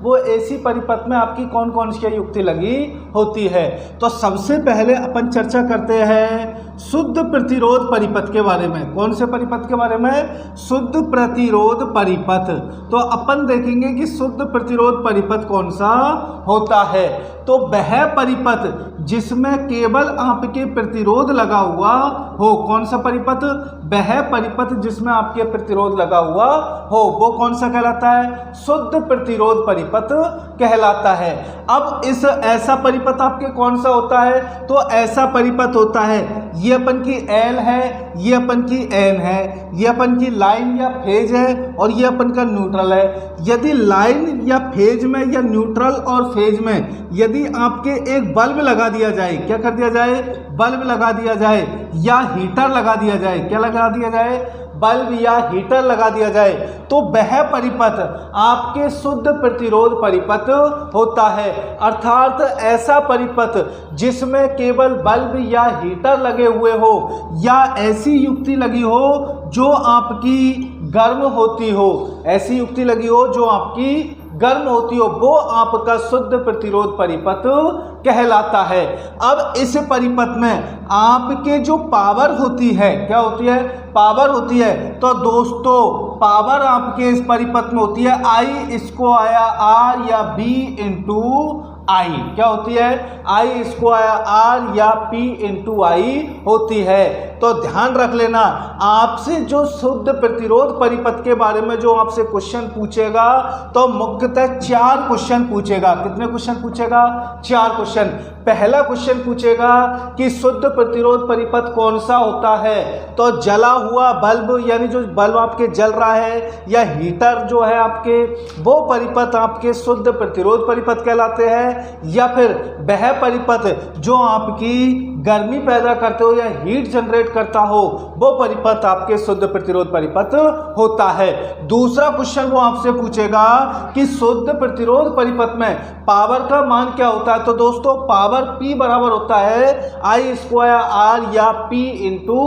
वो ऐसी परिपथ में आपकी कौन कौन सी युक्ति लगी होती है। तो सबसे पहले अपन चर्चा करते हैं शुद्ध प्रतिरोध परिपथ के बारे में। कौन से परिपथ के बारे में? शुद्ध प्रतिरोध परिपथ। तो अपन देखेंगे कि शुद्ध प्रतिरोध परिपथ कौन सा होता है। तो वह परिपथ जिसमें केवल आपके प्रतिरोध लगा हुआ हो। कौन सा परिपथ? वह परिपथ जिसमें आपके प्रतिरोध लगा हुआ हो, वो कौन सा कहलाता है? शुद्ध प्रतिरोध परिपथ कहलाता है। अब इस ऐसा परिपथ आपके कौन सा होता है? तो ऐसा परिपथ होता है, ये अपन की L है, ये अपन की N है, ये अपन की लाइन या फेज है और ये अपन का न्यूट्रल है। यदि लाइन या फेज में या न्यूट्रल और फेज में यदि आपके एक बल्ब लगा दिया जाए, क्या कर दिया जाए? बल्ब लगा दिया जाए या हीटर लगा दिया जाए। क्या लगा दिया जाए? बल्ब या हीटर लगा दिया जाए, तो वह परिपथ आपके शुद्ध प्रतिरोध परिपथ होता है। अर्थात ऐसा परिपथ जिसमें केवल बल्ब या हीटर लगे हुए हो या ऐसी युक्ति लगी हो जो आपकी गर्म होती हो, ऐसी युक्ति लगी हो जो आपकी गर्म होती हो, वो आपका शुद्ध प्रतिरोध परिपथ कहलाता है। अब इस परिपथ में आपके जो पावर होती है, क्या होती है? पावर होती है। तो दोस्तों पावर आपके इस परिपथ में होती है I स्क्वायर R या B इंटू I। क्या होती है? I स्क्वायर R या P इंटू I होती है। तो ध्यान रख लेना, आपसे जो शुद्ध प्रतिरोध परिपथ के बारे में जो आपसे क्वेश्चन पूछेगा तो मुख्यतः 4 क्वेश्चन पूछेगा। कितने क्वेश्चन पूछेगा? 4 क्वेश्चन। पहला क्वेश्चन पूछेगा कि शुद्ध प्रतिरोध परिपथ कौन सा होता है। तो जला हुआ बल्ब, यानी जो बल्ब आपके जल रहा है या हीटर जो है आपके, वो परिपथ आपके शुद्ध प्रतिरोध परिपथ कहलाते हैं। या फिर वह परिपथ जो आपकी गर्मी पैदा करते हो या हीट जनरेट करता हो, वो परिपथ आपके शुद्ध प्रतिरोध परिपथ होता है। दूसरा क्वेश्चन वो आपसे पूछेगा कि शुद्ध प्रतिरोध परिपथ में पावर का मान क्या होता है। तो दोस्तों पावर P बराबर होता है I स्क्वायर R या P इंटू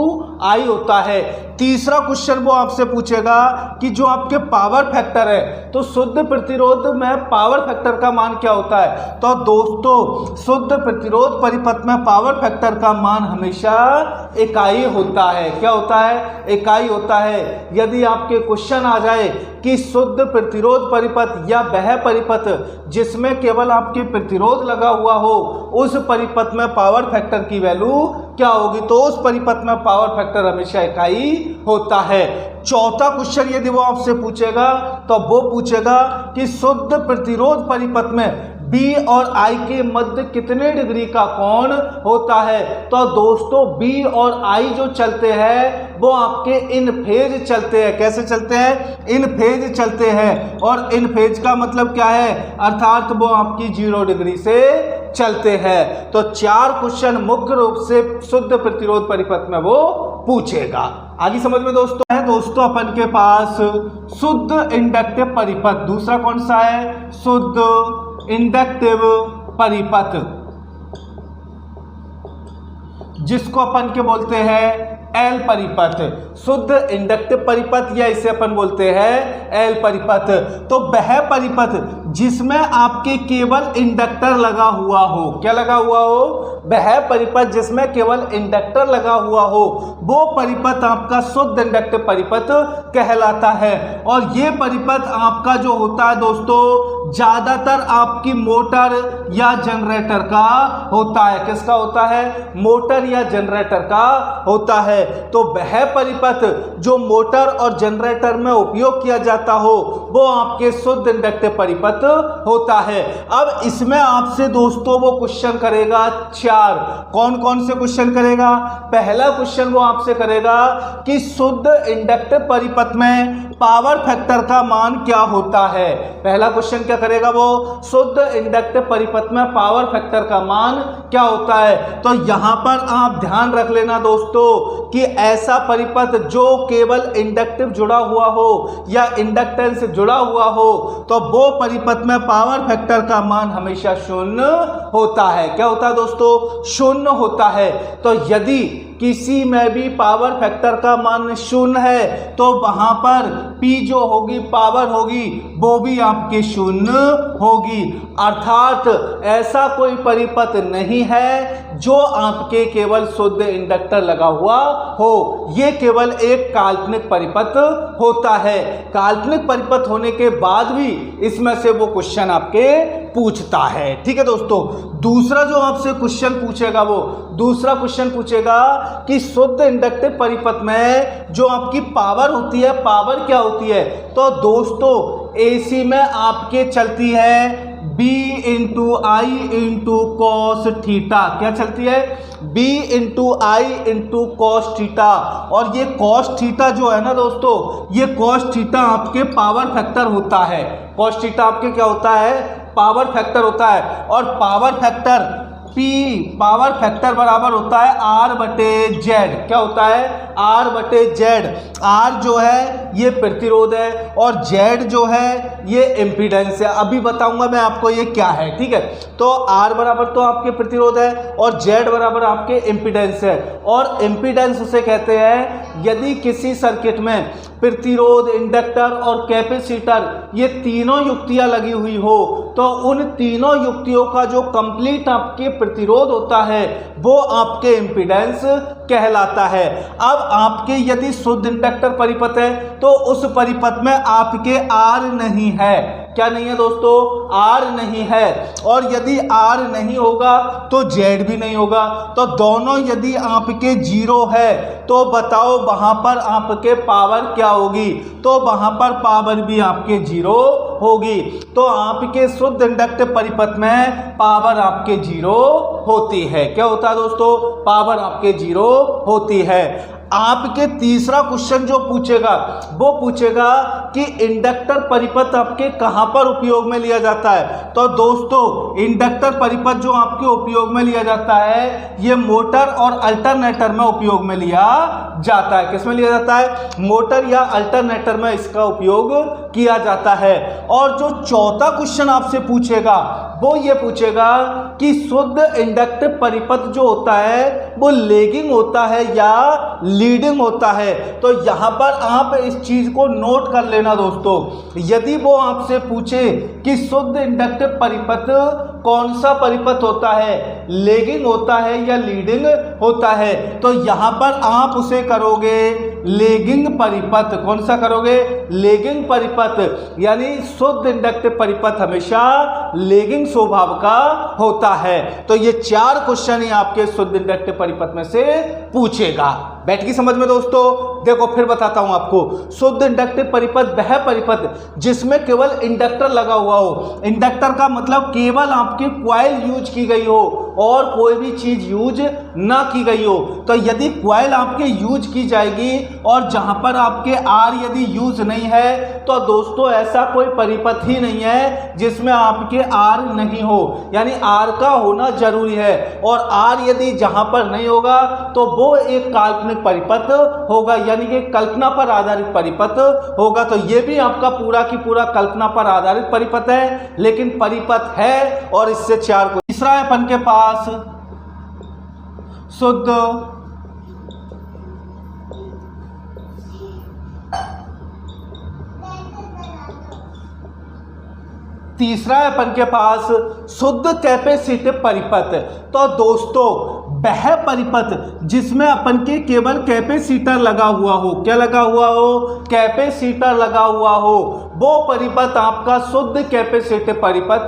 I होता है। तीसरा क्वेश्चन वो आपसे पूछेगा कि जो आपके पावर फैक्टर है, तो शुद्ध प्रतिरोध में पावर फैक्टर का मान क्या होता है। तो दोस्तों शुद्ध प्रतिरोध परिपथ में पावर फैक्टर का मान हमेशा इकाई होता है। क्या होता है? इकाई होता है। यदि आपके क्वेश्चन आ जाए कि शुद्ध प्रतिरोध परिपथ या वह परिपथ जिसमें केवल आपके प्रतिरोध लगा हुआ हो, उस परिपथ में पावर फैक्टर की वैल्यू क्या होगी, तो उस परिपथ में पावर फैक्टर हमेशा इकाई होता है। चौथा क्वेश्चन यदि वो आपसे पूछेगा तो वो पूछेगा कि शुद्ध प्रतिरोध परिपथ में B और I के मध्य कितने डिग्री का कोण होता है। तो दोस्तों B और I जो चलते हैं वो आपके इन फेज चलते हैं। कैसे चलते हैं? इन फेज चलते हैं। और इन फेज का मतलब क्या है? अर्थात वो आपकी 0 डिग्री से चलते हैं। तो 4 क्वेश्चन मुख्य रूप से शुद्ध प्रतिरोध परिपथ में वो पूछेगा। आगे समझ में दोस्तों है। दोस्तों अपन के पास शुद्ध इंडक्टिव परिपथ दूसरा कौन सा है? शुद्ध इंडक्टिव परिपथ, जिसको अपन के बोलते हैं L परिपथ। शुद्ध इंडक्टिव परिपथ या इसे अपन बोलते हैं L परिपथ। तो वह परिपथ जिसमें आपके केवल इंडक्टर लगा हुआ हो। क्या लगा हुआ हो? वह परिपथ जिसमें केवल इंडक्टर लगा हुआ हो, वो परिपथ आपका शुद्ध इंडक्टिव परिपथ कहलाता है। और ये परिपथ आपका जो होता है दोस्तों, ज्यादातर आपकी मोटर या जनरेटर का होता है। किसका होता है? मोटर या जनरेटर का होता है। तो वह परिपथ जो मोटर और जनरेटर में उपयोग किया जाता हो, वो आपके शुद्ध इंडक्टिव परिपथ होता है। अब इसमें आपसे दोस्तों वो क्वेश्चन करेगा 4। कौन कौन से क्वेश्चन करेगा? पहला क्वेश्चन वो आपसे करेगा कि शुद्ध इंडक्टिव परिपथ में पावर फैक्टर का मान क्या होता है। पहला क्वेश्चन क्या करेगा वो? शुद्ध इंडक्टिव परिपथ में पावर फैक्टर का मान क्या होता है। तो यहां पर आप ध्यान रख लेना दोस्तों कि ऐसा परिपथ जो केवल इंडक्टिव जुड़ा हुआ हो या इंडक्टेंस जुड़ा हुआ हो, तो वो परिपथ में पावर फैक्टर का मान हमेशा 0 होता है। क्या होता है दोस्तों? 0 होता है। तो यदि किसी में भी पावर फैक्टर का मान शून्य है तो वहां पर P जो होगी पावर होगी वो भी आपकी शून्य होगी। अर्थात ऐसा कोई परिपथ नहीं है जो आपके केवल शुद्ध इंडक्टर लगा हुआ हो, ये केवल एक काल्पनिक परिपथ होता है। काल्पनिक परिपथ होने के बाद भी इसमें से वो क्वेश्चन आपके पूछता है। ठीक है दोस्तों, दूसरा जो आपसे क्वेश्चन पूछेगा वो दूसरा क्वेश्चन पूछेगा कि शुद्ध इंडक्टिव परिपथ में जो आपकी पावर होती है, पावर क्या होती है? तो दोस्तों AC में आपके चलती है B इंटू आई इंटू कॉस थीटा। क्या चलती है? B इंटू आई इंटू कॉस थीटा। और ये कॉस थीटा जो है ना दोस्तों, ये कॉस थीटा आपके पावर फैक्टर होता है। कॉस थीटा आपके क्या होता है? पावर फैक्टर होता है। और power factor P power factor बराबर होता है R बटे Z। क्या होता है? R बटे Z। R जो है ये प्रतिरोध है और Z जो है ये इम्पीडेंस है। अभी बताऊंगा मैं आपको ये क्या है। ठीक है, तो R बराबर तो आपके प्रतिरोध है और Z बराबर आपके इम्पीडेंस है। और इम्पीडेंस उसे कहते हैं यदि किसी सर्किट में प्रतिरोध, इंडक्टर और कैपेसिटर ये तीनों युक्तियां लगी हुई हो तो उन तीनों युक्तियों का जो कंप्लीट आपके प्रतिरोध होता है वो आपके इम्पीडेंस कहलाता है। अब आपके यदि शुद्ध इंडक्टर परिपथ है तो उस परिपथ में आपके R नहीं है। क्या नहीं है दोस्तों? R नहीं है। और यदि R नहीं होगा तो Z भी नहीं होगा। तो दोनों यदि आपके जीरो है तो बताओ वहां पर आपके पावर क्या होगी? तो वहां पर पावर भी आपके जीरो होगी। तो आपके शुद्ध इंडक्टिव परिपथ में पावर आपके जीरो होती है। क्या होता है दोस्तों? पावर आपके जीरो होती है। आपके तीसरा क्वेश्चन जो पूछेगा वो पूछेगा कि इंडक्टर परिपथ आपके कहां पर उपयोग में लिया जाता है? तो दोस्तों इंडक्टर परिपथ जो आपके उपयोग में लिया जाता है ये मोटर और अल्टरनेटर में उपयोग में लिया जाता है। किसमें लिया जाता है? मोटर या अल्टरनेटर में इसका उपयोग किया जाता है। और जो चौथा क्वेश्चन आपसे पूछेगा वो ये पूछेगा कि शुद्ध इंडक्टिव परिपथ जो होता है वो लेगिंग होता है या लीडिंग होता है? तो यहां पर आप इस चीज को नोट कर लेना दोस्तों। यदि वो आपसे पूछे कि शुद्ध इंडक्टिव परिपथ कौन सा परिपथ होता है, लेगिंग होता है या लीडिंग होता है, तो यहां पर आप उसे करोगे लेगिंग परिपथ। कौन सा करोगे? लेगिंग परिपथ। यानी शुद्ध इंडक्टिव परिपथ हमेशा लेगिंग स्वभाव का होता है। तो ये चार क्वेश्चन ही आपके शुद्ध इंडक्टिव परिपथ में से पूछेगा। बैठ की समझ में दोस्तों? देखो फिर बताता हूं आपको। शुद्ध इंडक्टिव परिपथ वह परिपथ जिसमें केवल इंडक्टर लगा हुआ हो। इंडक्टर का मतलब केवल आपकी कॉइल यूज की गई हो और कोई भी चीज यूज ना की गई हो। तो यदि कॉइल आपके यूज की जाएगी और जहां पर आपके R यदि यूज नहीं है तो दोस्तों ऐसा कोई परिपथ ही नहीं है जिसमें आपके R नहीं हो। यानी R का होना जरूरी है और R यदि जहां पर नहीं होगा तो वो एक काल्पनिक परिपथ होगा, यानी कि कल्पना पर आधारित परिपथ होगा। तो ये भी आपका पूरा की पूरा कल्पना पर आधारित परिपथ है, लेकिन परिपथ है। और इससे चार को तीसरा है अपन के पास शुद्ध तीसरा है अपन के पास शुद्ध कैपेसिटिव परिपथ। तो दोस्तों वह परिपथ जिसमें अपन के केवल कैपेसिटर लगा हुआ हो। क्या लगा हुआ हो? कैपेसिटर लगा हुआ हो, वो परिपथ आपका शुद्ध कैपेसिटिव परिपथ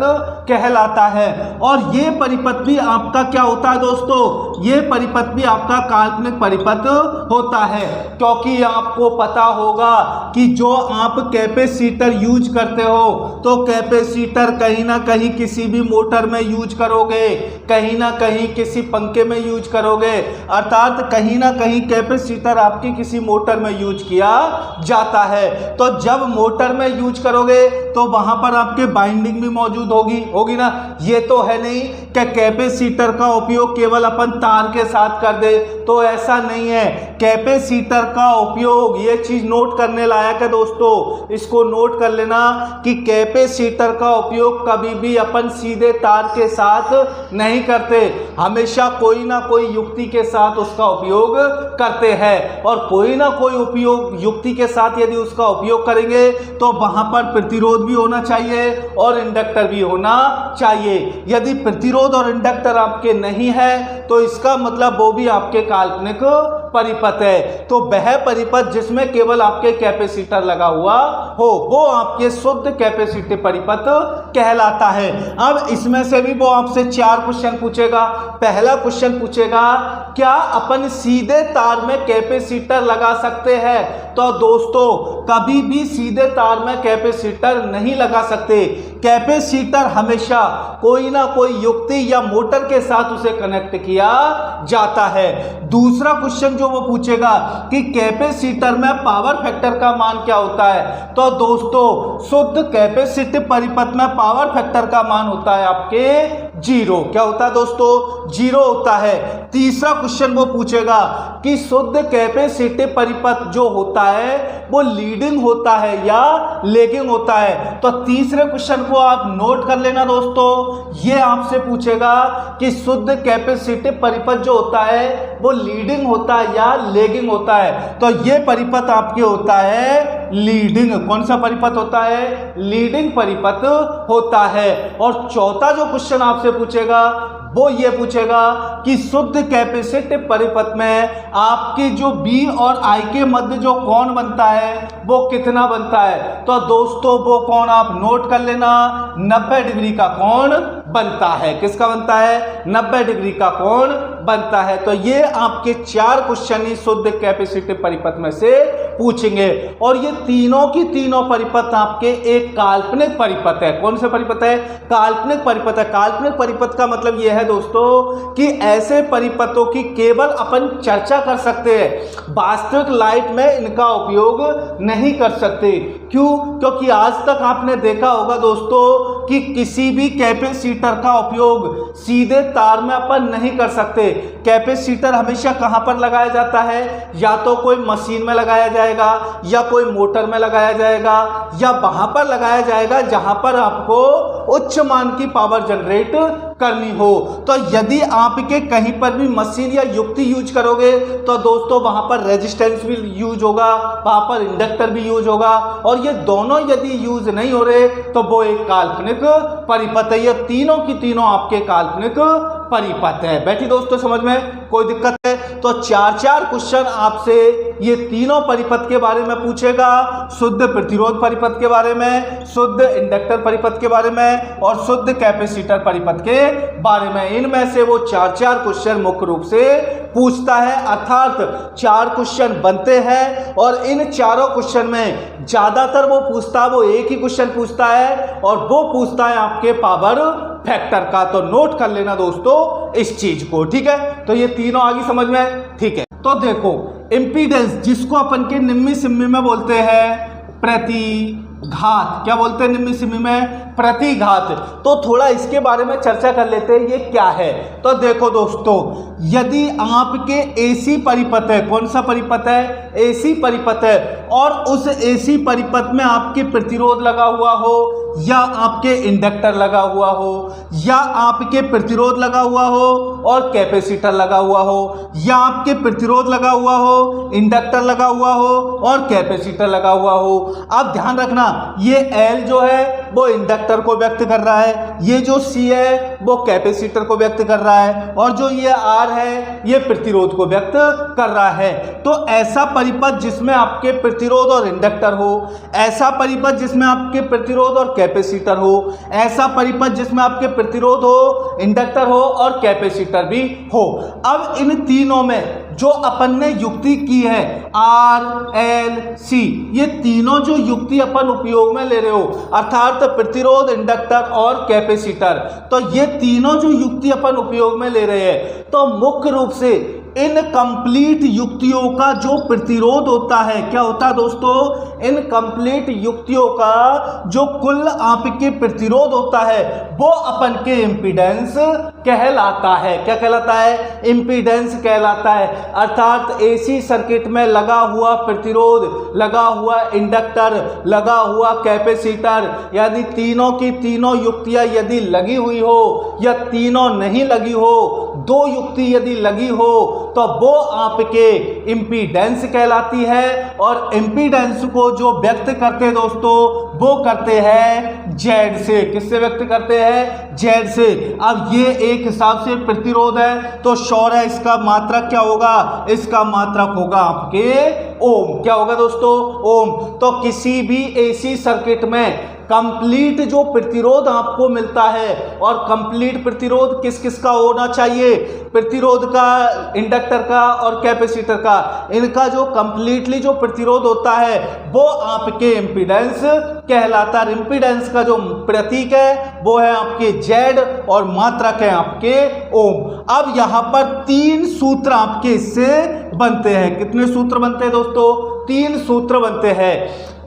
कहलाता है। और ये परिपथ भी आपका क्या होता है दोस्तों? ये परिपथ भी आपका काल्पनिक परिपथ होता है, क्योंकि आपको पता होगा कि जो आप कैपेसिटर यूज करते हो तो कैपेसिटर कहीं ना कहीं किसी भी मोटर में यूज करोगे, कहीं ना कहीं किसी पंखे में यूज करोगे। अर्थात कहीं ना कहीं कैपेसिटर आपकी किसी मोटर में यूज किया जाता है। तो जब मोटर में यूज करोगे तो वहां पर आपके बाइंडिंग भी मौजूद होगी ना। ये तो है नहीं कि कैपेसिटर का उपयोग केवल अपन तार के साथ कर दे, तो ऐसा नहीं है। कैपेसिटर का उपयोग, ये चीज नोट करने लायक है दोस्तों, इसको नोट कर लेना कि कैपेसिटर का उपयोग कभी भी अपन सीधे तार के साथ नहीं करते, हमेशा कोई ना कोई युक्ति के साथ उसका उपयोग करते हैं। और कोई ना कोई उपयोग युक्ति के साथ यदि उसका उपयोग करेंगे तो वहां पर प्रतिरोध भी होना चाहिए और इंडक्टर भी होना चाहिए। यदि प्रतिरोध और इंडक्टर आपके नहीं है तो इसका मतलब वो भी आपके काल्पनिक परिपथ है। तो वह परिपथ जिसमें केवल आपके कैपेसिटर लगा हुआ हो वो आपके शुद्ध कैपेसिटिव परिपथ कहलाता है। अब इसमें से भी वो आपसे 4 क्वेश्चन पूछेगा। पहला क्वेश्चन पूछेगा, क्या अपन सीधे तार में कैपेसिटर लगा सकते हैं? तो दोस्तों कभी भी सीधे तार में कैपेसिटर नहीं लगा सकते। कैपेसिटर हमेशा कोई ना कोई युक्ति या मोटर के साथ उसे कनेक्ट किया जाता है। दूसरा क्वेश्चन जो वो पूछेगा कि कैपेसिटर में पावर फैक्टर का मान क्या होता है? तो दोस्तों शुद्ध कैपेसिटिव परिपथ में पावर फैक्टर का मान होता है आपके 0। क्या होता है दोस्तों? 0 होता है। तीसरा क्वेश्चन वो पूछेगा कि शुद्ध कैपेसिटिव परिपथ जो होता है वो लीडिंग होता है या लैगिंग होता है? तो तीसरे क्वेश्चन को आप नोट कर लेना दोस्तों। ये आपसे पूछेगा कि शुद्ध कैपेसिटिव परिपथ जो होता है वो लीडिंग होता है या लैगिंग होता है? तो ये परिपथ आपके होता है लीडिंग। कौन सा परिपथ होता है? लीडिंग परिपथ होता है। और चौथा जो क्वेश्चन आपसे पूछेगा वो ये पूछेगा कि शुद्ध कैपेसिटिव परिपथ में आपकी जो बी और आई के मध्य जो कोण बनता है वो कितना बनता है? तो दोस्तों वो कोण आप नोट कर लेना, 90 डिग्री का कोण बनता है। किसका बनता है? 90 डिग्री का कोण बनता है। तो ये आपके 4 क्वेश्चन ही शुद्ध कैपेसिटिव परिपथ में से पूछेंगे। और ये तीनों की तीनों परिपथ आपके एक काल्पनिक परिपथ है। कौन से परिपथ है? काल्पनिक परिपथ है। काल्पनिक परिपथ का मतलब यह है दोस्तों कि ऐसे परिपथों की केवल अपन चर्चा कर सकते हैं, वास्तविक लाइफ में इनका उपयोग नहीं कर सकते। क्यों? क्योंकि आज तक आपने देखा होगा दोस्तों कि किसी भी कैपेसिटर का उपयोग सीधे तार में अपन नहीं कर सकते। कैपेसिटर हमेशा कहां पर लगाया जाता है? या तो कोई मशीन में लगाया जाएगा या कोई मोटर में लगाया जाएगा या वहां पर लगाया जाएगा जहां पर आपको उच्च मान की पावर जनरेट करनी हो। तो यदि आपके कहीं पर भी मशीन या युक्ति यूज करोगे तो दोस्तों वहां पर रेजिस्टेंस भी यूज होगा, वहां पर इंडक्टर भी यूज होगा। और ये दोनों यदि यूज नहीं हो रहे तो वो एक काल्पनिक परिपथ है। ये तीनों की तीनों आपके काल्पनिक परिपथ है। बैठी दोस्तों समझ में? कोई दिक्कत है? तो 4 क्वेश्चन आपसे ये तीनों परिपथ के बारे में पूछेगा। शुद्ध प्रतिरोध परिपथ के बारे में, शुद्ध इंडक्टर परिपथ के बारे में और शुद्ध कैपेसिटर परिपथ के बारे में। इनमें से वो 4 क्वेश्चन मुख्य रूप से पूछता है, अर्थात 4 क्वेश्चन बनते हैं और इन चारों क्वेश्चन में ज्यादातर वो पूछता है, वो एक ही क्वेश्चन पूछता है और वो पूछता है आपके पावर फैक्टर का। तो नोट कर लेना दोस्तों इस चीज को, ठीक है? तो ये तीनों आगे समझ में, ठीक है? तो देखो इंपीडेंस जिसको अपन के निम्मी सिम्मी में बोलते हैं प्रतिघात, क्या बोलते हैं निम्मी सिम्मी में? प्रतिघात। तो थोड़ा इसके बारे में चर्चा कर लेते हैं, ये क्या है? तो देखो दोस्तों, यदि आपके एसी परिपथ है, कौन सा परिपथ है? एसी परिपथ है, और उस एसी परिपथ में आपके प्रतिरोध लगा हुआ हो या आपके इंडक्टर लगा हुआ हो या आपके प्रतिरोध लगा हुआ हो और कैपेसिटर लगा हुआ हो या आपके प्रतिरोध लगा हुआ हो, इंडक्टर लगा हुआ हो और कैपेसिटर लगा हुआ हो। अब ध्यान रखना, ये L जो है वो इंडक्टर को व्यक्त कर रहा है, ये जो C है वो कैपेसिटर को व्यक्त कर रहा है और जो ये R है ये प्रतिरोध को व्यक्त कर रहा है। तो ऐसा परिपथ जिसमें आपके प्रतिरोध और इंडक्टर हो, ऐसा परिपथ जिसमें आपके प्रतिरोध और कैपेसिटर हो, ऐसा परिपथ जिसमें आपके प्रतिरोध हो, इंडक्टर हो और कैपेसिटर भी हो। अब इन तीनों में जो अपन ने युक्ति की है R, L, C, ये तीनों जो युक्ति अपन उपयोग में ले रहे हो, अर्थात प्रतिरोध, इंडक्टर और कैपेसिटर, तो ये तीनों जो युक्ति अपन उपयोग में ले रहे हैं, तो मुख्य रूप से इनकम्प्लीट युक्तियों का जो प्रतिरोध होता है, क्या होता है दोस्तों, इनकम्प्लीट युक्तियों का जो कुल आपके प्रतिरोध होता है वो अपन के इम्पीडेंस कहलाता है। क्या कहलाता है, इम्पीडेंस कहलाता है। अर्थात एसी सर्किट में लगा हुआ प्रतिरोध, लगा हुआ इंडक्टर, लगा हुआ कैपेसिटर, यदि तीनों की तीनों युक्तियां यदि लगी हुई हो या तीनों नहीं लगी हो, दो युक्ति यदि लगी हो तो वो आपके इम्पीडेंस कहलाती है। और इम्पीडेंस को जो व्यक्त करते हैं दोस्तों वो करते हैं जेड से। किससे व्यक्त करते हैं, जेड से। अब ये एक हिसाब से प्रतिरोध है तो श्योर है इसका मात्रक क्या होगा, इसका मात्रक होगा आपके ओम। क्या होगा दोस्तों, ओम। तो किसी भी एसी सर्किट में कंप्लीट जो प्रतिरोध आपको मिलता है, और कंप्लीट प्रतिरोध किस किस का होना चाहिए, प्रतिरोध का, इंडक्टर का और कैपेसिटर का, इनका जो कंप्लीटली जो प्रतिरोध होता है वो आपके इम्पीडेंस कहलाता है। इम्पीडेंस का जो प्रतीक है वो है आपके जेड और मात्रक है आपके ओम। अब यहां पर तीन सूत्र आपके इससे बनते हैं। कितने सूत्र बनते हैं दोस्तों, तीन सूत्र बनते हैं।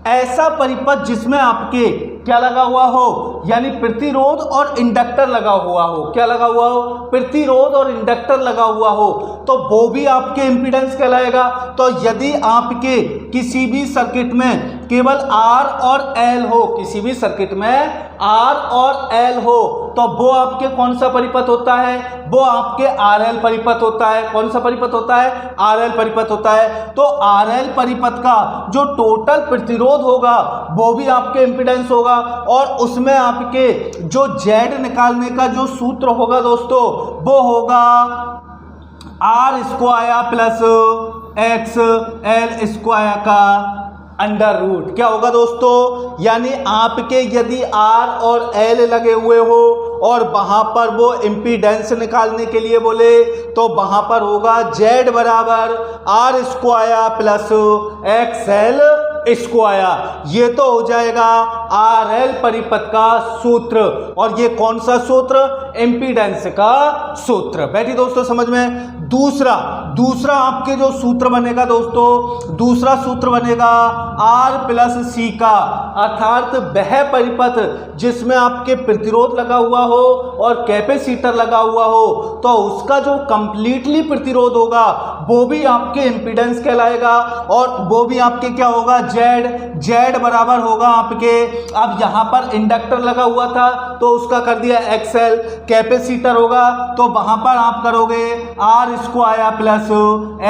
ऐसा परिपथ जिसमें आपके क्या लगा हुआ हो, यानी प्रतिरोध और इंडक्टर लगा हुआ हो, क्या लगा हुआ हो, प्रतिरोध और इंडक्टर लगा हुआ हो, तो वो भी आपके इम्पीडेंस कहलाएगा। तो यदि आपके किसी भी सर्किट में केवल R और L हो, किसी भी सर्किट में R और L हो, तो वो आपके कौन सा परिपथ होता है, वो आपके RL परिपथ होता है। कौन सा परिपथ होता है, RL परिपथ होता है। तो RL परिपथ का जो टोटल प्रतिरोध होगा वो भी आपके इम्पीडेंस होगा, और उसमें आपके जो Z निकालने का जो सूत्र होगा दोस्तों वो होगा R square plus XL square का अंडर रूट। क्या होगा दोस्तों, यानी आपके यदि R और L लगे हुए हो और वहां पर वो इम्पीडेंस निकालने के लिए बोले तो वहां पर होगा Z बराबर R square plus XL square. ये तो हो जाएगा RL परिपथ का सूत्र, और ये कौन सा सूत्र, इम्पीडेंस का सूत्र। बैठी दोस्तों समझ में। दूसरा आपके जो सूत्र बनेगा दोस्तों, दूसरा सूत्र बनेगा R प्लस C का, अर्थात वह परिपथ जिसमें आपके प्रतिरोध लगा हुआ हो और कैपेसिटर लगा हुआ हो, तो उसका जो कंप्लीटली प्रतिरोध होगा वो भी आपके इम्पीडेंस कहलाएगा, और वो भी आपके क्या होगा, जेड बराबर होगा आपके, अब यहां पर इंडक्टर लगा हुआ था तो उसका कर दिया XL, कैपेसिटर होगा तो वहां पर आप करोगे R square plus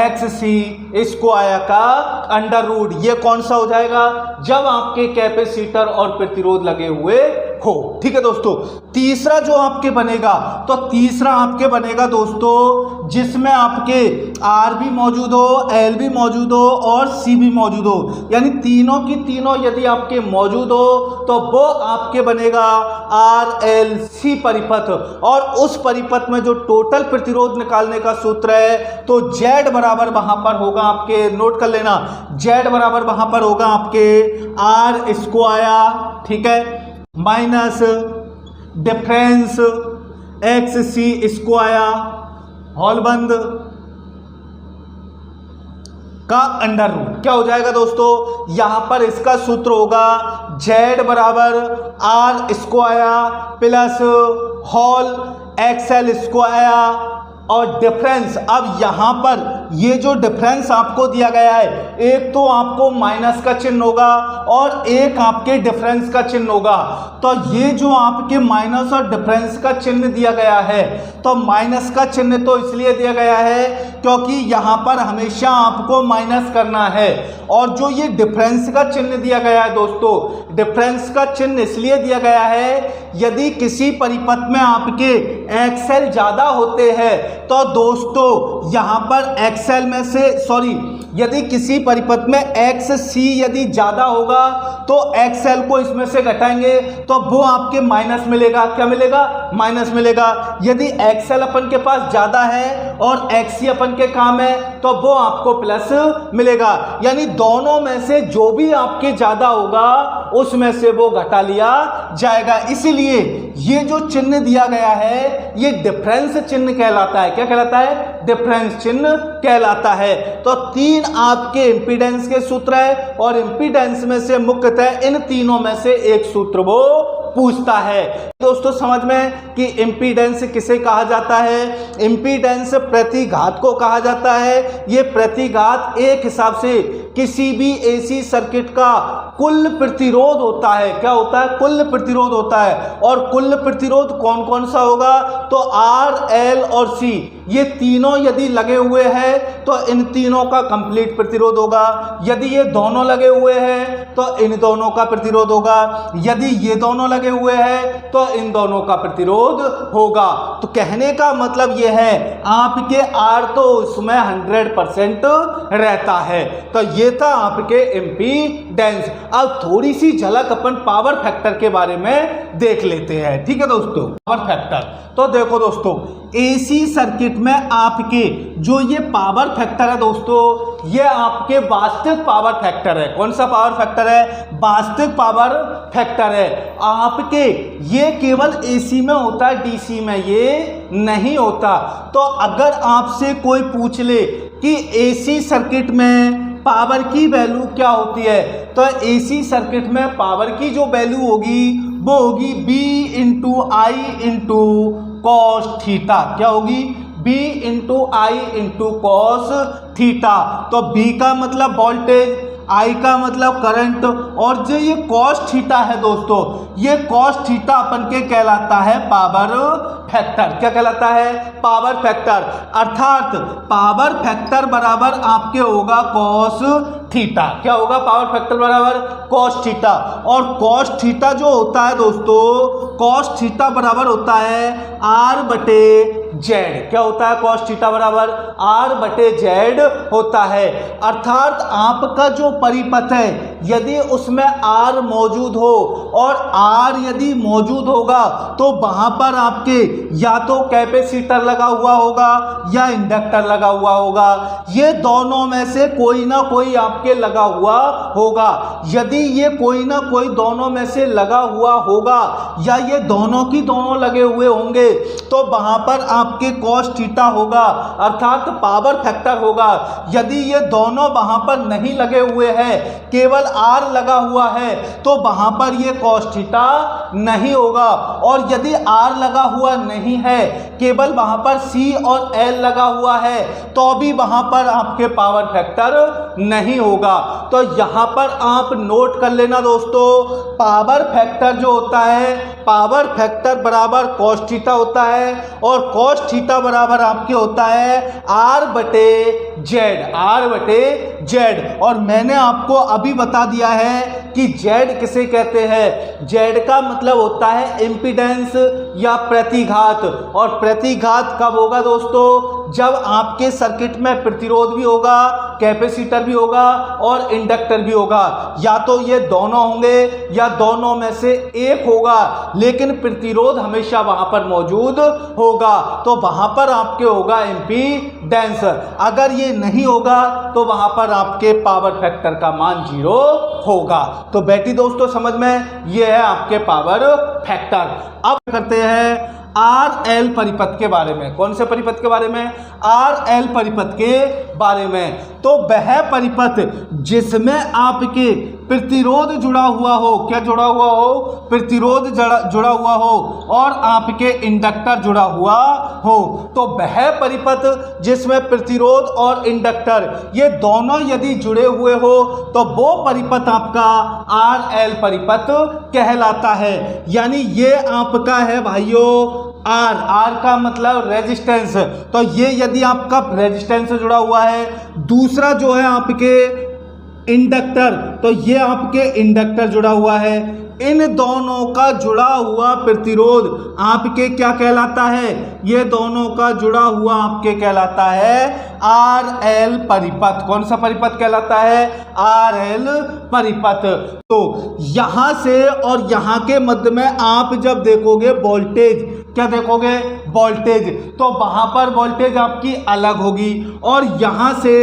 XC square का अंडर रूट। ये कौन सा हो जाएगा, जब आपके कैपेसिटर और प्रतिरोध लगे हुए हो। ठीक है दोस्तों। तीसरा जो आपके बनेगा, तो तीसरा आपके बनेगा दोस्तों जिसमें आपके R भी मौजूद हो, L भी मौजूद हो और C भी मौजूद हो, यानी तीनों की तीनों यदि आपके मौजूद हो तो वो आपके बनेगा RLC परिपथ। और उस परिपथ में जो टोटल प्रतिरोध निकालने का सूत्र है तो Z बराबर वहां पर होगा आपके, नोट कर लेना, Z बराबर वहां पर होगा आपके R स्क्वायर, ठीक है, minus difference XC square whole बंद का अंडर रूट। क्या हो जाएगा दोस्तों, यहां पर इसका सूत्र होगा Z बराबर R square plus whole XL square और डिफरेंस। अब यहां पर ये जो डिफरेंस आपको दिया गया है, एक तो आपको माइनस का चिन्ह होगा और एक आपके डिफरेंस का चिन्ह होगा। तो ये जो आपके माइनस और डिफरेंस का चिन्ह दिया गया है, तो माइनस का चिन्ह तो इसलिए दिया गया है क्योंकि यहां पर हमेशा आपको माइनस करना है, और जो ये डिफरेंस का चिन्ह दिया गया है दोस्तों, डिफरेंस का चिन्ह इसलिए दिया गया है यदि किसी परिपथ में आपके XL ज्यादा होते हैं तो दोस्तों यहां पर XL में से यदि किसी परिपथ में XC यदि ज्यादा होगा तो XL को इसमें से घटाएंगे तो वो आपके माइनस मिलेगा। क्या मिलेगा, माइनस मिलेगा। यदि XL अपन के पास ज्यादा है और XC अपन के काम है तो वो आपको प्लस मिलेगा। यानी दोनों में से जो भी आपके ज्यादा होगा उसमें से वो घटा लिया जाएगा। इसीलिए ये जो चिन्ह दिया गया है ये डिफरेंस चिन्ह कहलाता है। क्या कहलाता है? डिफरेंस चिन्ह कहलाता है। तो 3 आपके इंपीडेंस के सूत्र है और इंपीडेंस में से मुख्यतः इन तीनों में से एक सूत्र वो पूछता है। दोस्तों समझ में कि इंपीडेंस किसे कहा जाता है? इंपीडेंस प्रतिघात को कहा जाता है। ये प्रतिघात एक हिसाब से किसी भी एसी सर्किट का कुल प्रतिरोध होता है। क्या होता है? कुल प्रतिरोध होता है। और कुल प्रतिरोध कौन कौन सा होगा? तो R, L और C ये तीनों यदि लगे हुए हैं तो इन तीनों का कंप्लीट प्रतिरोध होगा। यदि ये दोनों लगे हुए हैं तो इन दोनों का प्रतिरोध होगा। यदि ये दोनों लगे हुए हैं तो इन दोनों का प्रतिरोध होगा। तो कहने का मतलब ये है आपके R तो उसमें 100% रहता है। तो ये था आपके इंपीडेंस। अब थोड़ी सी झलक अपन पावर फैक्टर के बारे में देख लेते हैं। ठीक है दोस्तों, पावर फैक्टर। तो देखो दोस्तों, एसी सर्किट में आपके जो ये पावर फैक्टर है दोस्तों, ये आपके वास्तविक पावर फैक्टर है। कौन सा पावर फैक्टर है? वास्तविक पावर फैक्टर है आपके। ये केवल एसी में होता है, डीसी में ये नहीं होता। तो अगर आपसे कोई पूछ ले कि एसी सर्किट में पावर की वैल्यू क्या होती है, तो एसी सर्किट में पावर की जो वैल्यू होगी वो होगी B इंटू आई इंटू कॉस थीटा। क्या होगी? B इंटू आई इंटू कॉस थीटा। तो B का मतलब वोल्टेज, I का मतलब करंट, और जो ये कॉस थीटा है दोस्तों, ये कॉस थीटा अपन के कहलाता है पावर फैक्टर। क्या कहलाता है? Power factor. अर्थात पावर फैक्टर बराबर आपके होगा कॉस थीटा। क्या होगा? पावर फैक्टर बराबर कॉस थीटा। और कॉस थीटा जो होता है दोस्तों, कॉस थीटा बराबर होता है R/Z। क्या होता है? कॉस थीटा बराबर R/Z होता है। अर्थात आपका जो परिपथ है यदि उसमें R मौजूद हो और R यदि मौजूद होगा तो वहां पर आपके या तो कैपेसिटर लगा हुआ होगा या इंडक्टर लगा हुआ होगा। ये दोनों में से कोई ना कोई आपके लगा हुआ होगा। यदि ये कोई ना कोई दोनों में से लगा हुआ होगा या ये दोनों की दोनों लगे हुए होंगे तो वहां पर आपके कॉस थीटा होगा, अर्थात पावर फैक्टर होगा। यदि ये दोनों वहां पर नहीं लगे हुए हैं, केवल R लगा हुआ है, तो वहां पर ये कॉस थीटा नहीं होगा। और यदि R लगा हुआ नहीं है, केवल वहां पर C और L लगा हुआ है, तो भी वहां पर आपके पावर फैक्टर नहीं होगा। तो यहां पर आप नोट कर लेना दोस्तों, पावर फैक्टर जो होता है, पावर फैक्टर बराबर कॉस थीटा होता है और कॉस थीटा बराबर आपके होता है R/Z। R/Z। और मैंने आपको अभी बता दिया है कि Z किसे कहते हैं। Z का मतलब होता है इंपीडेंस या प्रतिघात। और प्रतिघात कब होगा दोस्तों? जब आपके सर्किट में प्रतिरोध भी होगा, कैपेसिटर भी होगा और इंडक्टर भी होगा। या तो ये दोनों होंगे या दोनों में से एक होगा, लेकिन प्रतिरोध हमेशा वहां पर मौजूद होगा। तो वहां पर आपके होगा इंपीडेंस। अगर ये नहीं होगा तो वहां पर आपके पावर फैक्टर का मान 0 होगा। तो बैठी दोस्तों समझ में, ये है आपके पावर फैक्टर। अब करते हैं RL परिपथ के बारे में। कौन से परिपथ के बारे में? RL परिपथ के बारे में। तो वह परिपथ जिसमें आपके प्रतिरोध जुड़ा हुआ हो, क्या जुड़ा हुआ हो? प्रतिरोध जुड़ा हुआ हो और आपके इंडक्टर जुड़ा हुआ हो। तो वह परिपथ जिसमें प्रतिरोध और इंडक्टर ये दोनों यदि जुड़े हुए हो तो वो परिपथ आपका RL परिपथ कहलाता है। यानी ये आपका है भाइयों R का मतलब रेजिस्टेंस। तो ये यदि आपका रेजिस्टेंस से जुड़ा हुआ है, दूसरा जो है आपके इंडक्टर, तो ये आपके इंडक्टर जुड़ा हुआ है। इन दोनों का जुड़ा हुआ प्रतिरोध आपके क्या कहलाता है? ये दोनों का जुड़ा हुआ आपके कहलाता है RL परिपथ। कौन सा परिपथ कहलाता है? RL परिपथ। तो यहां से और यहां के मध्य में आप जब देखोगे वोल्टेज, क्या देखोगे? वोल्टेज, तो वहां पर वोल्टेज आपकी अलग होगी। और यहां से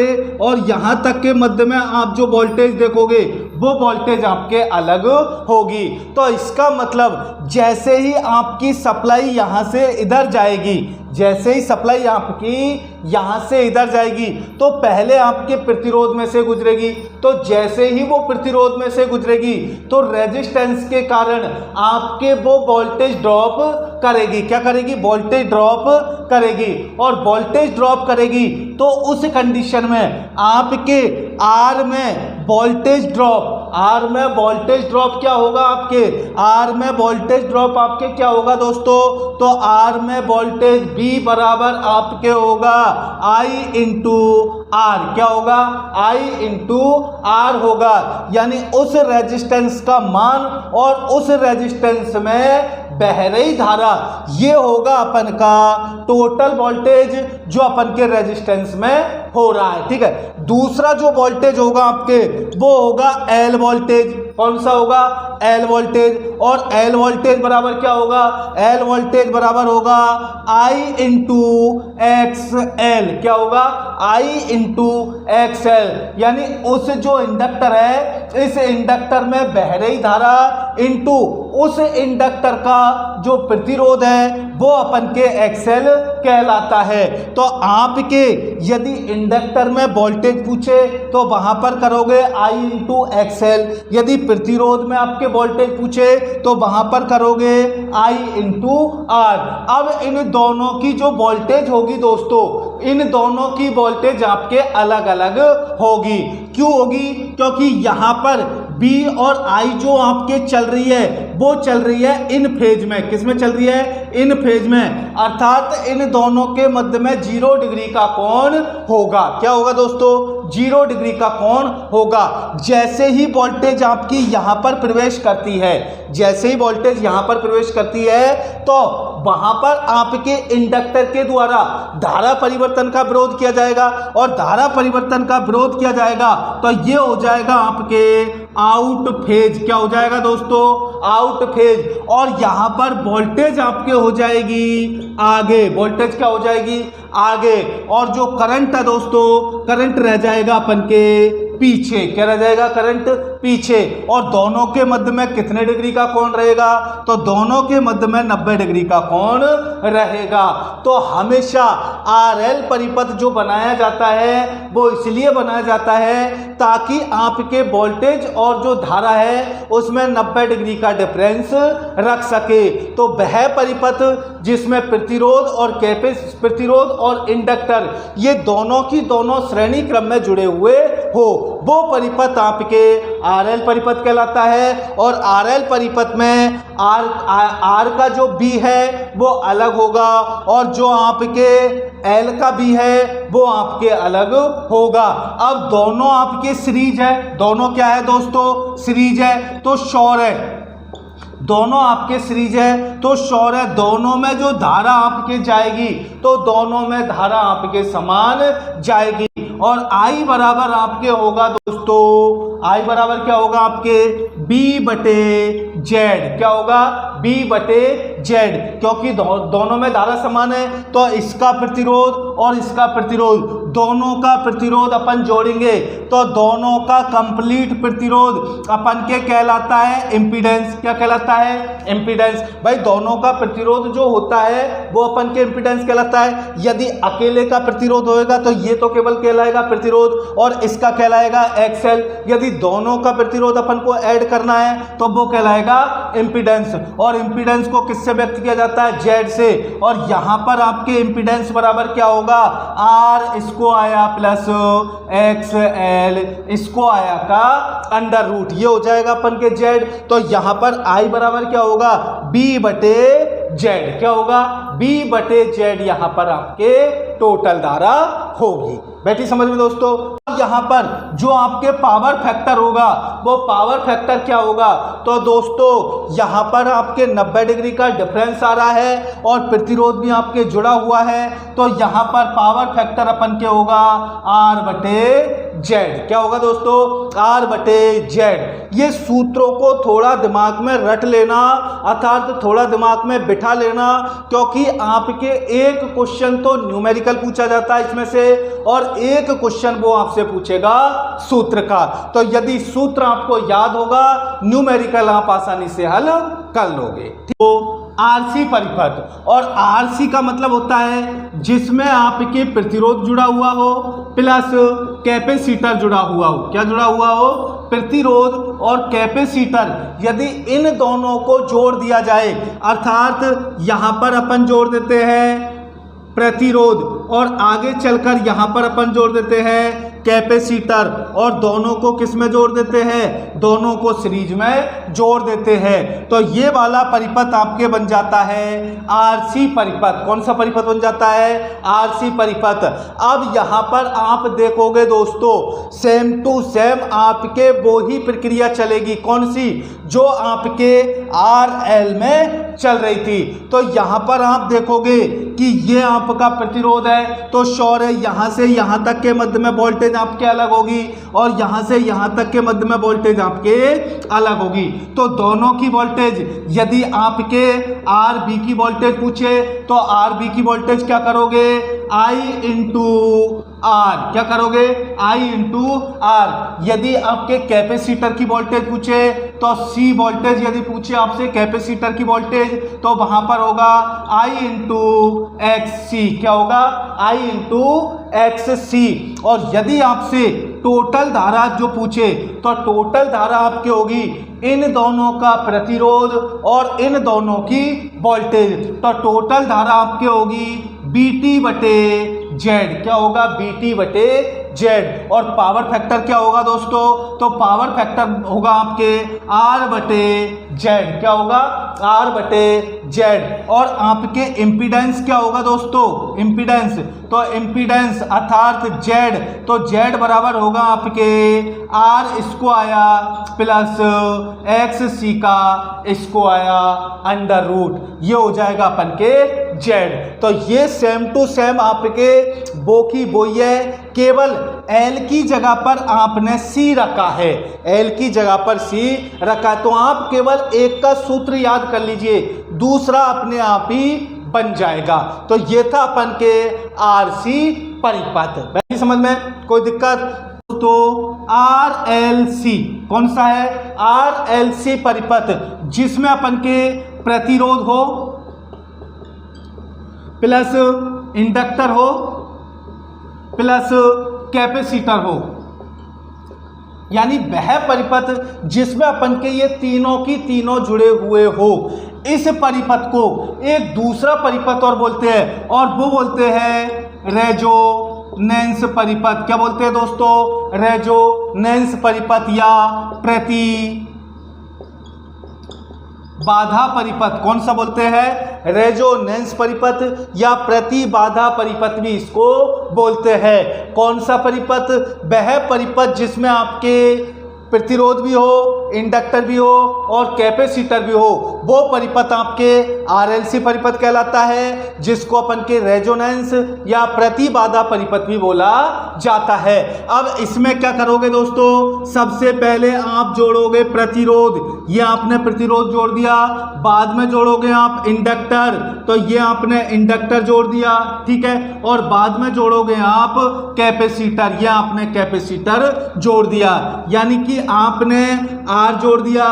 और यहां तक के मध्य में आप जो वोल्टेज देखोगे वो वोल्टेज आपके अलग होगी। तो इसका मतलब जैसे ही आपकी सप्लाई यहां से इधर जाएगी, जैसे ही सप्लाई आपकी यहां से इधर जाएगी तो पहले आपके प्रतिरोध में से गुजरेगी। तो जैसे ही वो प्रतिरोध में से गुजरेगी तो रेजिस्टेंस के कारण आपके वो वोल्टेज ड्रॉप करेगी। क्या करेगी? वोल्टेज ड्रॉप करेगी। और वोल्टेज ड्रॉप करेगी तो उस कंडीशन में आपके आर में वोल्टेज ड्रॉप, आर में वोल्टेज ड्रॉप क्या होगा? आपके आर में वोल्टेज ड्रॉप आपके क्या होगा दोस्तों? तो आर में वोल्टेज V बराबर आपके होगा I इंटू आर। क्या होगा? I इंटू आर होगा। यानी उस रेजिस्टेंस का मान और उस रेजिस्टेंस में बह रही धारा, ये होगा अपन का टोटल वोल्टेज जो अपन के रेजिस्टेंस में हो रहा है। ठीक है। दूसरा जो वोल्टेज होगा आपके वो होगा L वोल्टेज। कौन सा होगा? L voltage. और L वोल्टेज बराबर क्या होगा? L वोल्टेज बराबर होगा I इंटू XL। क्या होगा? I into XL। यानी उस जो इंडक्टर है, इस इंडक्टर में बह रही धारा इंटू उस इंडक्टर का जो प्रतिरोध है वो अपन के XL कहलाता है। तो आपके यदि इंडक्टर में वोल्टेज पूछे तो वहां पर करोगे I इंटू XL। यदि प्रतिरोध में आपके वोल्टेज पूछे तो वहां पर करोगे I इंटू R। अब इन दोनों की जो वोल्टेज होगी दोस्तों, इन दोनों की वोल्टेज आपके अलग अलग होगी। क्यों होगी? क्योंकि यहाँ पर B और I जो आपके चल रही है वो चल रही है इन फेज में। किस में चल रही है? इन फेज में। अर्थात इन दोनों के मध्य में 0 डिग्री का कोण होगा। क्या होगा दोस्तों? 0 डिग्री का कोण होगा। जैसे ही वोल्टेज आपकी यहां पर प्रवेश करती है, जैसे ही वोल्टेज यहां पर प्रवेश करती है तो वहां पर आपके इंडक्टर के द्वारा धारा परिवर्तन का विरोध किया जाएगा। और धारा परिवर्तन का विरोध किया जाएगा तो ये हो जाएगा आपके आउट फेज। क्या हो जाएगा दोस्तों? Out phase. और यहां पर वोल्टेज आपके हो जाएगी आगे। वोल्टेज क्या हो जाएगी? आगे। और जो करंट है दोस्तों, करंट रह जाएगा अपन के पीछे। क्या रह जाएगा? करंट पीछे। और दोनों के मध्य में कितने डिग्री का कोण रहेगा? तो दोनों के मध्य में 90 डिग्री का कोण रहेगा। तो हमेशा RL परिपथ जो बनाया जाता है वो इसलिए बनाया जाता है ताकि आपके वोल्टेज और जो धारा है उसमें 90 डिग्री का डिफरेंस रख सके। तो वह परिपथ जिसमें प्रतिरोध और प्रतिरोध और इंडक्टर ये दोनों की दोनों श्रेणी क्रम में जुड़े हुए हो, वो परिपथ आपके RL परिपथ कहलाता है। और RL परिपथ में R का जो B है वो अलग होगा और जो आपके L का B है वो आपके अलग होगा। अब दोनों आपके सीरीज है। दोनों क्या है दोस्तों? सीरीज है तो श्योर है। दोनों आपके सीरीज है तो श्योर है दोनों में जो धारा आपके जाएगी तो दोनों में धारा आपके समान जाएगी। और I बराबर आपके होगा दोस्तों, I बराबर क्या होगा आपके? B बटे Z। क्या होगा? B बटे Z। क्योंकि दोनों में धारा समान है तो इसका प्रतिरोध और इसका प्रतिरोध, दोनों का प्रतिरोध अपन जोड़ेंगे तो दोनों का कंप्लीट प्रतिरोध अपन के कहलाता है इम्पीडेंस। क्या कहलाता है? इम्पीडेंस। भाई दोनों का प्रतिरोध जो होता है वो अपन के इम्पीडेंस कहलाता है। यदि अकेले का प्रतिरोध होएगा तो ये तो केवल कहलाएगा प्रतिरोध और इसका कहलाएगा XL। यदि दोनों का प्रतिरोध अपन को ऐड करना है तो वो कहलाएगा इम्पीडेंस। और इम्पीडेंस को किससे व्यक्त किया जाता है? Z से। और यहां पर आपके इम्पीडेंस बराबर क्या होगा? R इसको आया प्लस XL इसको आया का अंडर रूट। ये हो जाएगा अपन के Z। तो यहां पर I बराबर क्या होगा? B बटे Z। क्या होगा? B बटे Z। यहां पर आपके टोटल धारा होगी। बैठी समझ में दोस्तों। अब यहाँ पर जो आपके पावर फैक्टर होगा वो पावर फैक्टर क्या होगा, तो दोस्तों यहाँ पर आपके 90 डिग्री का डिफरेंस आ रहा है और प्रतिरोध भी आपके जुड़ा हुआ है, तो यहाँ पर पावर फैक्टर अपन के होगा R/Z। क्या होगा दोस्तों, R/Z। ये सूत्रों को थोड़ा दिमाग में रट लेना, अर्थात थोड़ा दिमाग में बिठा लेना, क्योंकि आपके एक क्वेश्चन तो न्यूमेरिकल पूछा जाता है इसमें से और एक क्वेश्चन वो आपसे पूछेगा सूत्र का। तो यदि सूत्र आपको याद होगा, न्यूमेरिकल आप आसानी से हल कर लोगे। तो आरसी परिपथ, और आरसी का मतलब होता है जिसमें आपके प्रतिरोध जुड़ा हुआ हो प्लस कैपेसिटर जुड़ा हुआ हो। क्या जुड़ा हुआ हो, प्रतिरोध और कैपेसिटर। यदि इन दोनों को जोड़ दिया जाए, अर्थात यहाँ पर अपन जोड़ देते हैं प्रतिरोध और आगे चलकर यहाँ पर अपन जोड़ देते हैं कैपेसिटर, और दोनों को किस में जोड़ देते हैं, दोनों को सीरीज में जोड़ देते हैं, तो ये वाला परिपथ आपके बन जाता है आरसी परिपथ। कौन सा परिपथ बन जाता है, आरसी परिपथ। अब यहाँ पर आप देखोगे दोस्तों, सेम टू सेम आपके वो ही प्रक्रिया चलेगी। कौन सी, जो आपके RL में चल रही थी। तो यहाँ पर आप देखोगे कि ये आपका प्रतिरोध है, तो श्योर है यहाँ से यहाँ तक के मध्य में वोल्टेज आपके अलग होगी और यहाँ से यहाँ तक के मध्य में वोल्टेज आपके अलग होगी। तो दोनों की वोल्टेज, यदि आपके RB की वोल्टेज पूछे तो RB की वोल्टेज क्या करोगे, I/R। क्या करोगे, I/R। यदि आपके कैपेसिटर की वोल्टेज पूछे तो C वोल्टेज, यदि पूछे आपसे कैपेसिटर की वोल्टेज तो वहां पर होगा I/XC। क्या होगा, I/XC। और यदि आपसे टोटल धारा जो पूछे तो टोटल धारा आपकी होगी इन दोनों का प्रतिरोध और इन दोनों की वोल्टेज, तो टोटल धारा आपकी होगी BT/Z। क्या होगा, BT/Z। और पावर फैक्टर क्या होगा दोस्तों, तो पावर फैक्टर होगा आपके R/Z। क्या होगा, R/Z। और आपके इम्पीडेंस क्या होगा दोस्तों, इम्पीडेंस, तो इम्पीडेंस अर्थात Z, तो Z बराबर होगा आपके R² प्लस XC का स्क्वायर √ ये हो जाएगा अपन के Z। तो ये सेम टू सेम आपके वो की वही है, केवल L की जगह पर आपने C रखा है, L की जगह पर C रखा। तो आप केवल एक का सूत्र याद कर लीजिए, दूसरा अपने आप ही बन जाएगा। तो ये था अपन के RC परिपथ। समझ में कोई दिक्कत, तो RLC कौन सा है, RLC परिपथ, जिसमें अपन के प्रतिरोध हो प्लस इंडक्टर हो प्लस कैपेसिटर हो, यानी वह परिपथ जिसमें अपन के ये तीनों की तीनों जुड़े हुए हो। इस परिपथ को एक दूसरा परिपथ और बोलते हैं, और वो बोलते हैं रेजोनेंस परिपथ। क्या बोलते हैं दोस्तों, रेजोनेंस परिपथ या प्रति बाधा परिपथ। कौन सा बोलते हैं, रेजोनेंस परिपथ या प्रतिबाधा परिपथ भी इसको बोलते हैं। कौन सा परिपथ, वह परिपथ जिसमें आपके प्रतिरोध भी हो, इंडक्टर भी हो और कैपेसिटर भी हो, वो परिपथ आपके RLC परिपथ कहलाता है, जिसको अपन के रेजोनेंस या प्रतिबाधा परिपथ भी बोला जाता है। अब इसमें क्या करोगे दोस्तों, सबसे पहले आप जोड़ोगे प्रतिरोध, ये आपने प्रतिरोध जोड़ दिया, बाद में जोड़ोगे आप इंडक्टर, तो ये आपने इंडक्टर जोड़ दिया, ठीक है, और बाद में जोड़ोगे आप कैपेसिटर, ये आपने कैपेसिटर जोड़ दिया। यानी कि आपने R जोड़ दिया,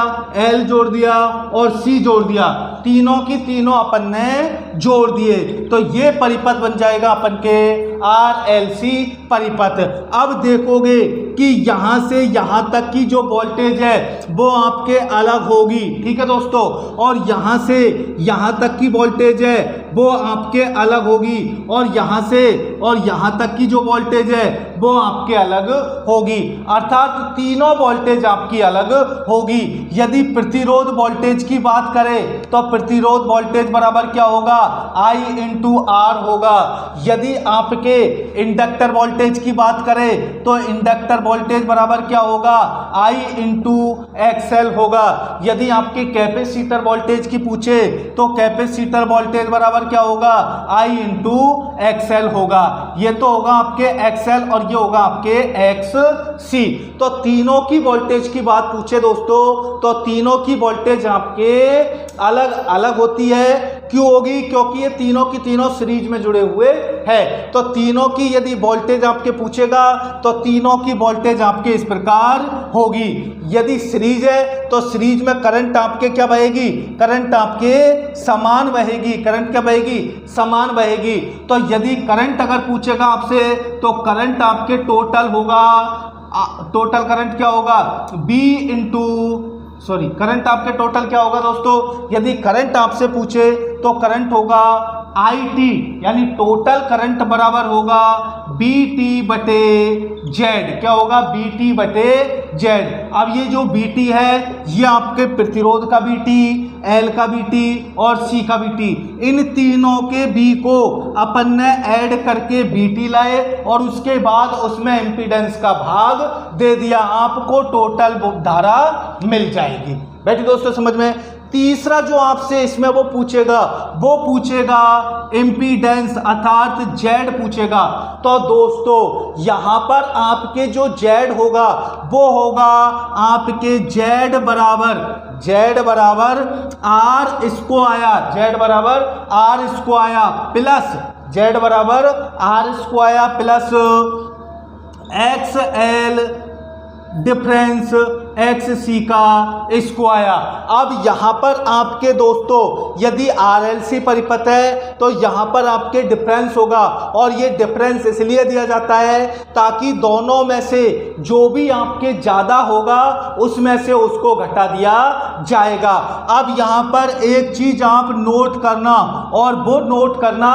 L जोड़ दिया और C जोड़ दिया, तीनों की तीनों अपन ने जोड़ दिए, तो ये परिपथ बन जाएगा अपन के RLC परिपथ। अब देखोगे कि यहां से यहां तक की जो वोल्टेज है वो आपके अलग होगी, ठीक है दोस्तों, और यहां से यहां तक की वोल्टेज है वो आपके अलग होगी, और यहां से और यहां तक की जो वोल्टेज है वो आपके अलग होगी, अर्थात तीनों वोल्टेज आपकी अलग होगी। यदि प्रतिरोध वोल्टेज की बात करें तो प्रतिरोध वोल्टेज बराबर क्या होगा, I इंटू आर होगा। यदि आपके इंडक्टर वोल्टेज की बात करें तो इंडक्टर वोल्टेज बराबर क्या होगा, I इंटू एक्सएल होगा। यदि आपके कैपेसिटर वोल्टेज की पूछे तो कैपेसिटर वोल्टेज बराबर क्या होगा, I इंटू एक्सएल होगा। ये तो होगा आपके एक्सएल और ये होगा आपके एक्स सी। तो तीनों की वोल्टेज की बात पूछे दोस्तों तो तीनों की वोल्टेज आपके अलग अलग होती है। क्यों होगी, क्योंकि ये तीनों की तीनों सीरीज में जुड़े हुए हैं। तो तीनों की यदि वोल्टेज आपके पूछेगा तो तीनों की वोल्टेज आपके इस प्रकार होगी। यदि सीरीज है तो सीरीज में करंट आपके क्या बहेगी, करंट आपके समान बहेगी, करंट क्या बहेगी, समान बहेगी। तो यदि करंट अगर पूछेगा आपसे तो करंट आपके टोटल होगा, टोटल करंट क्या होगा, करंट आपके टोटल क्या होगा दोस्तों, यदि करंट आपसे पूछे तो करंट होगा IT यानी टोटल करंट बराबर होगा BT बटे जेड। क्या होगा, BT बटे जेड। अब ये जो BT है ये आपके प्रतिरोध का BT, L का BT और C का BT, इन तीनों के B को अपन ने ऐड करके BT लाए और उसके बाद उसमें इम्पीडेंस का भाग दे दिया, आपको टोटल धारा मिल जाएगी। बैठी दोस्तों समझ में। तीसरा जो आपसे इसमें वो पूछेगा इम्पीडेंस अर्थात जेड पूछेगा। तो दोस्तों यहां पर आपके जो जेड होगा वो होगा आपके जेड बराबर आर इसको आया, जेड बराबर आर इसको आया प्लस, जेड बराबर आर इसको आया प्लस XL डिफरेंस XC का इसको आया। अब यहां पर आपके दोस्तों यदि RLC परिपथ है तो यहां पर आपके डिफरेंस होगा, और ये डिफरेंस इसलिए दिया जाता है ताकि दोनों में से जो भी आपके ज्यादा होगा उसमें से उसको घटा दिया जाएगा। अब यहां पर एक चीज आप नोट करना, और वो नोट करना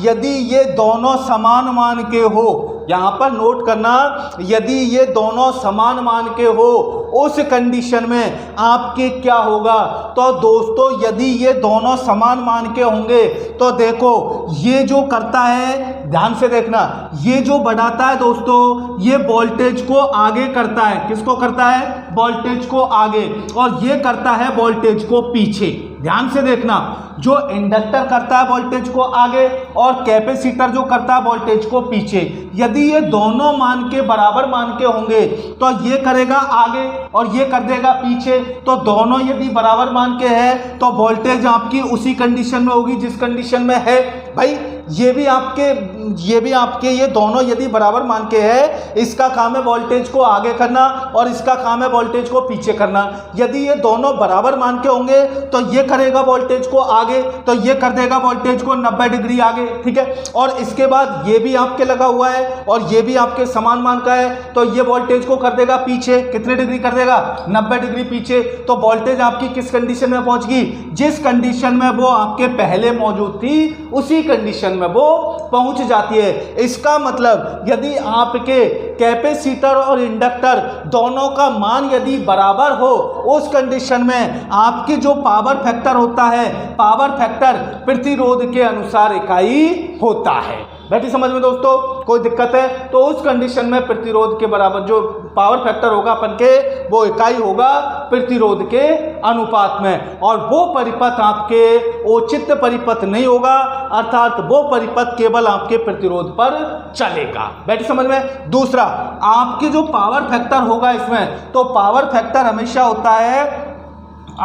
यदि ये दोनों समान मान के हो, यहां पर नोट करना यदि ये दोनों समान मान के हो उस कंडीशन में आपके क्या होगा। तो दोस्तों यदि ये दोनों समान मान के होंगे तो देखो ये जो करता है, ध्यान से देखना, ये जो बढ़ाता है दोस्तों ये वोल्टेज को आगे करता है। किसको करता है, वोल्टेज को आगे, और ये करता है वोल्टेज को पीछे। ध्यान से देखना, जो इंडक्टर करता है वोल्टेज को आगे और कैपेसिटर जो करता है वोल्टेज को पीछे। यदि ये दोनों मान के बराबर मान के होंगे तो ये करेगा आगे और ये कर देगा पीछे। तो दोनों यदि बराबर मान के है तो वोल्टेज आपकी उसी कंडीशन में होगी जिस कंडीशन में है। भाई ये भी आपके ये दोनों यदि बराबर मान के है, इसका काम है वोल्टेज को आगे करना और इसका काम है वोल्टेज को पीछे करना। यदि ये दोनों बराबर मान के होंगे तो ये करेगा वोल्टेज को आगे तो ये कर देगा वोल्टेज को 90 डिग्री आगे, ठीक है। और इसके बाद ये भी आपके लगा हुआ है और ये भी आपके समान मान का है तो ये वोल्टेज को कर देगा पीछे। कितने डिग्री कर देगा, 90 डिग्री पीछे। तो वोल्टेज आपकी किस कंडीशन में पहुंच गई, जिस कंडीशन में वो आपके पहले मौजूद थी उसी कंडीशन में वो पहुंच जाती है। इसका मतलब यदि आपके कैपेसिटर और इंडक्टर दोनों का मान यदि बराबर हो उस कंडीशन में आपकी जो पावर फैक्टर होता है, पावर फैक्टर प्रतिरोध के अनुसार इकाई होता है। बैठी समझ में दोस्तों, कोई दिक्कत है तो उस कंडीशन में प्रतिरोध के बराबर जो पावर फैक्टर होगा अपन के वो इकाई होगा प्रतिरोध के अनुपात में, और वो परिपथ आपके औचित्य परिपथ नहीं होगा, अर्थात वो परिपथ केवल आपके प्रतिरोध पर चलेगा। बैठी समझ में। दूसरा, आपकी जो पावर फैक्टर होगा इसमें, तो पावर फैक्टर हमेशा होता है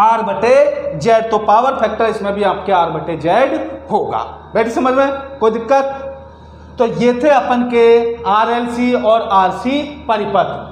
R बटे जेड। तो पावर फैक्टर इसमें भी आपके R बटे जेड होगा। बैठी समझ में, कोई दिक्कत। तो ये थे अपन के RLC और RC परिपथ।